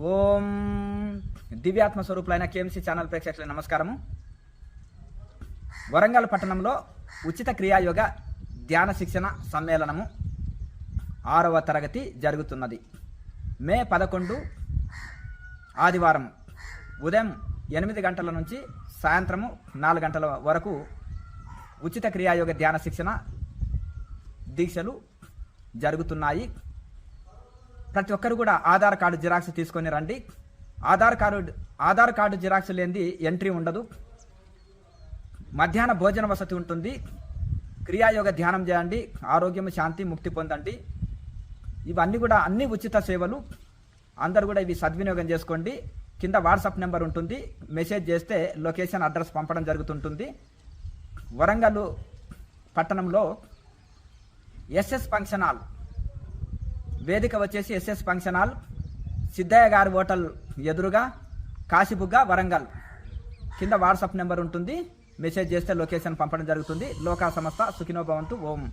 ఓం దివ్యాత్మ స్వరూపులైన KMC channel ప్రేక్షకులకు నమస్కారము. వరంగల్ పట్టణంలో ఉచిత క్రియాయోగ ధ్యాన శిక్షణ సమ్మేళనము 6వ తరగతి జరుగుతున్నది. మే 11 ఆదివారం ఉదయం 8 గంటల నుంచి సాయంత్రము 4 గంటల వరకు ఉచిత క్రియాయోగ ధ్యాన శిక్షణ దీక్షలు జరుగుతున్నాయి. ప్రతి ఒక్కరు కూడా ఆధార్ కార్డు జిరాక్స్ తీసుకొని రండి. ఆధార్ కార్డు జిరాక్స్ లేనిది ఎంట్రీ ఉండదు. మధ్యాహ్న భోజన వసతి ఉంటుంది. క్రియాయోగ ధ్యానం చేయండి, ఆరోగ్యం శాంతి ముక్తి పొందండి. ఇవన్నీ కూడా అన్ని ఉచిత సేవలు. అందరూ కూడా ఇవి సద్వినియోగం చేసుకోండి. కింద వాట్సాప్ నెంబర్ ఉంటుంది, మెసేజ్ చేస్తే లొకేషన్ అడ్రస్ పంపడం జరుగుతుంటుంది. వరంగల్ పట్టణంలో ఎస్ఎస్ ఫంక్షన్ హాల్ వేదిక వచ్చేసి ఎస్ఎస్ ఫంక్షన్ హాల్, సిద్ధయ్య గారి హోటల్ ఎదురుగా, కాశీబుగ్గ, వరంగల్. కింద వాట్సాప్ నెంబర్ ఉంటుంది, మెసేజ్ చేస్తే లొకేషన్ పంపడం జరుగుతుంది. లోకా సంస్థ సుఖినో భవంతు. ఓం.